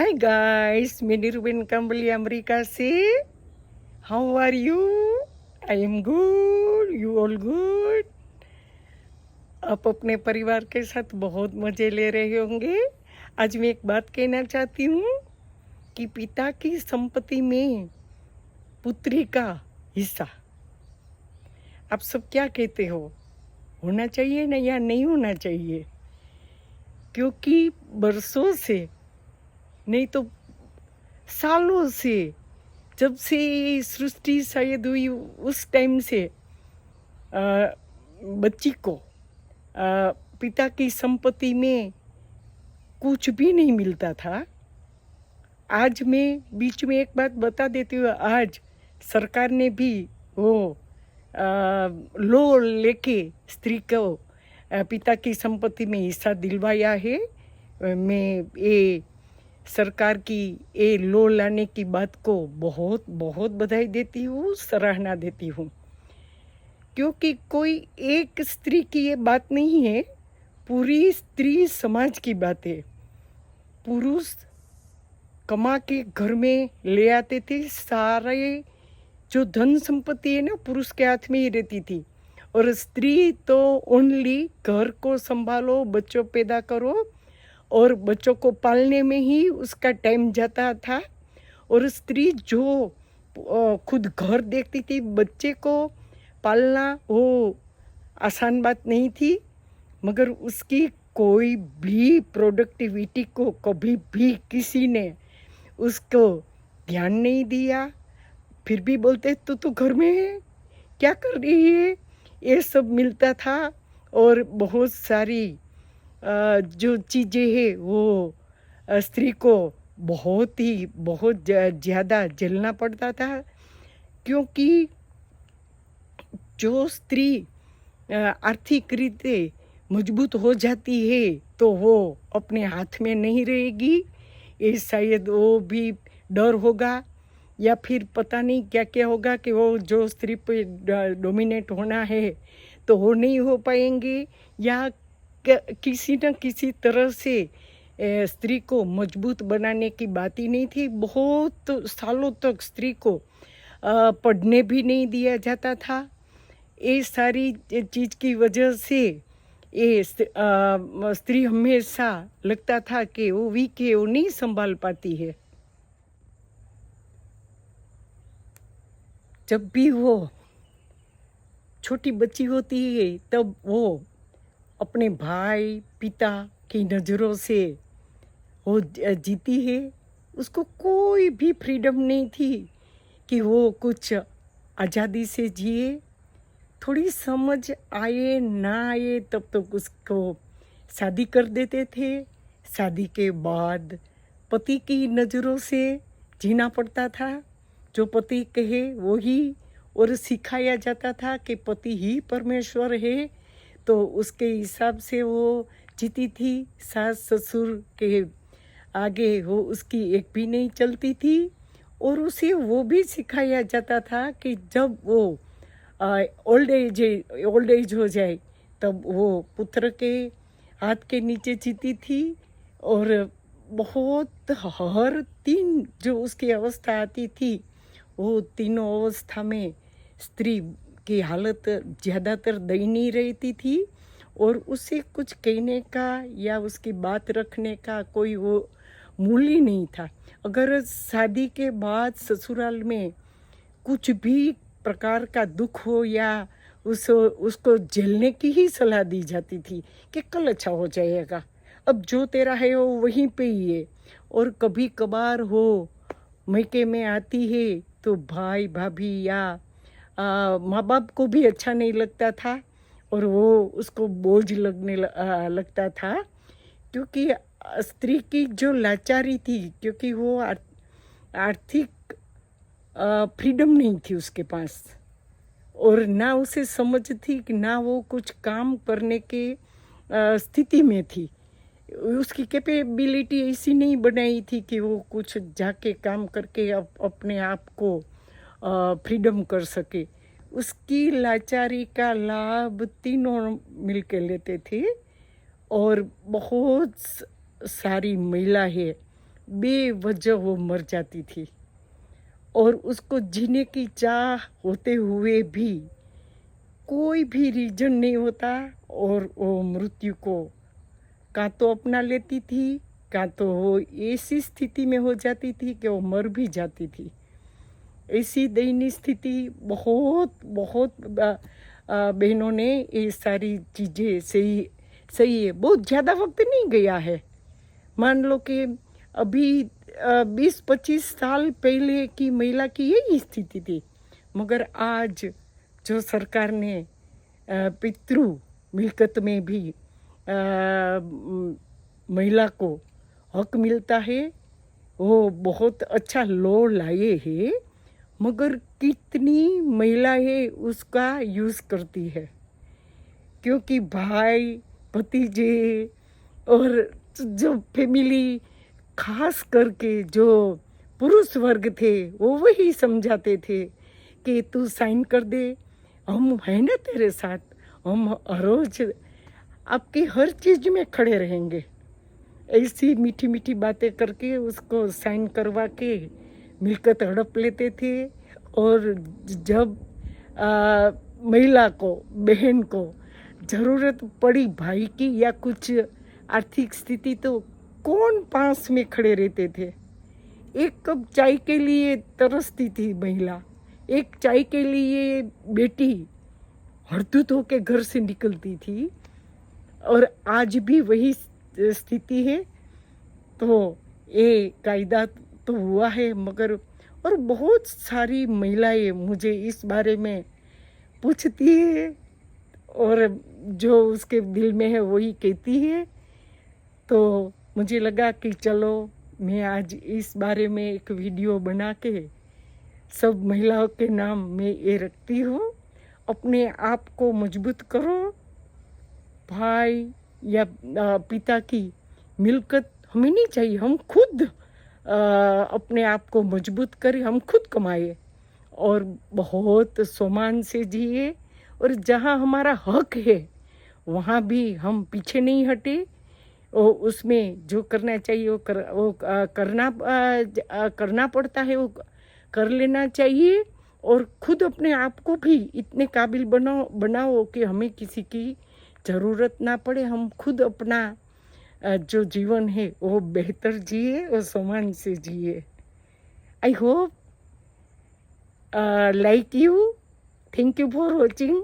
हाय guys, मैं Niruben Kambli America से। How are you? I am good, you all good. आप अपने परिवार के साथ बहुत मज़े ले रहे होंगे। आज मैं एक बात कहना चाहती हूँ कि पिता की संपत्ति में पुत्री का हिस्सा, आप सब क्या कहते हो? होना चाहिए ना या नहीं होना चाहिए? क्योंकि बरसों से, नहीं तो सालों से, जब से सृष्टि शायद हुई उस टाइम से अ, बच्ची को पिता की संपत्ति में कुछ भी नहीं मिलता था। आज मैं बीच में एक बात बता देती हूँ। आज सरकार ने भी वो लो लेके स्त्री को पिता की संपत्ति में हिस्सा दिलवाया है। मैं ये सरकार की ये लो लाने की बात को बहुत बहुत बधाई देती हूँ, सराहना देती हूँ। क्योंकि कोई एक स्त्री की ये बात नहीं है, पूरी स्त्री समाज की बात है। पुरुष कमा के घर में ले आते थे, सारे जो धन संपत्ति है ना पुरुष के हाथ में ही रहती थी, और स्त्री तो ओनली घर को संभालो, बच्चों पैदा करो, और बच्चों को पालने में ही उसका टाइम जाता था। और स्त्री जो खुद घर देखती थी, बच्चे को पालना वो आसान बात नहीं थी, मगर उसकी कोई भी प्रोडक्टिविटी को कभी भी किसी ने उसको ध्यान नहीं दिया। फिर भी बोलते तो घर में है, क्या कर रही है, ये सब मिलता था। और बहुत सारी जो चीज़ें हैं वो स्त्री को बहुत ज़्यादा झेलना पड़ता था। क्योंकि जो स्त्री आर्थिक रीते मजबूत हो जाती है तो वो अपने हाथ में नहीं रहेगी। ये शायद वो भी डर होगा या फिर पता नहीं क्या क्या होगा कि वो जो स्त्री पे डोमिनेट होना है तो वो नहीं हो पाएंगे, या किसी न किसी तरह से स्त्री को मजबूत बनाने की बात ही नहीं थी। बहुत सालों तक स्त्री को पढ़ने भी नहीं दिया जाता था। ये सारी चीज़ की वजह से ये स्त्री हमेशा लगता था कि वो वीक है, वो नहीं संभाल पाती है। जब भी वो छोटी बच्ची होती है तब वो अपने भाई पिता की नज़रों से वो जीती है। उसको कोई भी फ्रीडम नहीं थी कि वो कुछ आज़ादी से जिए। थोड़ी समझ आए ना आए तब तक उसको शादी कर देते थे। शादी के बाद पति की नज़रों से जीना पड़ता था। जो पति कहे वही, और सिखाया जाता था कि पति ही परमेश्वर है, तो उसके हिसाब से वो जीती थी। सास ससुर के आगे वो उसकी एक भी नहीं चलती थी। और उसे वो भी सिखाया जाता था कि जब वो ओल्ड एज हो जाए तब वो पुत्र के हाथ के नीचे जीती थी। और बहुत हर तीन जो उसकी अवस्था आती थी, वो तीनों अवस्था में स्त्री की हालत ज़्यादातर दयनीय रहती थी, और उसे कुछ कहने का या उसकी बात रखने का कोई वो मूल्य नहीं था। अगर शादी के बाद ससुराल में कुछ भी प्रकार का दुख हो या उसको झेलने की ही सलाह दी जाती थी कि कल अच्छा हो जाएगा, अब जो तेरा है वो वहीं पे ही है। और कभी कभार हो मैके में आती है तो भाई भाभी या माँ बाप को भी अच्छा नहीं लगता था, और वो उसको बोझ लगता था। क्योंकि स्त्री की जो लाचारी थी, क्योंकि वो आर्थिक फ्रीडम नहीं थी उसके पास, और ना उसे समझ थी कि ना वो कुछ काम करने के स्थिति में थी। उसकी कैपेबिलिटी ऐसी नहीं बनाई थी कि वो कुछ जाके काम करके अपने आप को फ्रीडम कर सके। उसकी लाचारी का लाभ तीनों मिलके लेते थे। और बहुत सारी महिला है बेवजह वो मर जाती थी और उसको जीने की चाह होते हुए भी कोई भी रीजन नहीं होता और वो मृत्यु को का तो अपना लेती थी, का तो वो ऐसी स्थिति में हो जाती थी कि वो मर भी जाती थी। ऐसी दयनीय स्थिति बहुत बहुत बहनों ने ये सारी चीज़ें सही सही है। बहुत ज़्यादा वक्त नहीं गया है, मान लो कि अभी 20-25 साल पहले की महिला की यही स्थिति थी, मगर आज जो सरकार ने पितृ मिल्कत में भी महिला को हक मिलता है, वो बहुत अच्छा लॉ लाए हैं, मगर कितनी महिलाएं उसका यूज़ करती है, क्योंकि भाई भतीजे और जो फैमिली खास करके जो पुरुष वर्ग थे वो वही समझाते थे कि तू साइन कर दे, हम हैं ना तेरे साथ, हम हर रोज आपकी हर चीज़ में खड़े रहेंगे। ऐसी मीठी मीठी बातें करके उसको साइन करवा के मिल्कत हड़प लेते थे। और जब महिला को, बहन को ज़रूरत पड़ी भाई की या कुछ आर्थिक स्थिति, तो कौन पास में खड़े रहते थे। एक कप चाय के लिए तरसती थी महिला, एक चाय के लिए बेटी हड़तूत होके घर से निकलती थी, और आज भी वही स्थिति है। तो ये कायदा तो हुआ है, मगर और बहुत सारी महिलाएं मुझे इस बारे में पूछती है और जो उसके दिल में है वही कहती है। तो मुझे लगा कि चलो मैं आज इस बारे में एक वीडियो बना के सब महिलाओं के नाम मैं ये रखती हूँ। अपने आप को मजबूत करो। भाई या पिता की मिल्कत हमें नहीं चाहिए, हम खुद अपने आप को मजबूत करें, हम खुद कमाए और बहुत सम्मान से जिए, और जहाँ हमारा हक है वहाँ भी हम पीछे नहीं हटे, और उसमें जो करना चाहिए वो करना पड़ता है, वो कर लेना चाहिए। और खुद अपने आप को भी इतने काबिल बनाओ कि हमें किसी की ज़रूरत ना पड़े, हम खुद अपना जो जीवन है वो बेहतर जिए और सम्मान से जिए। I hope like you. Thank you for watching.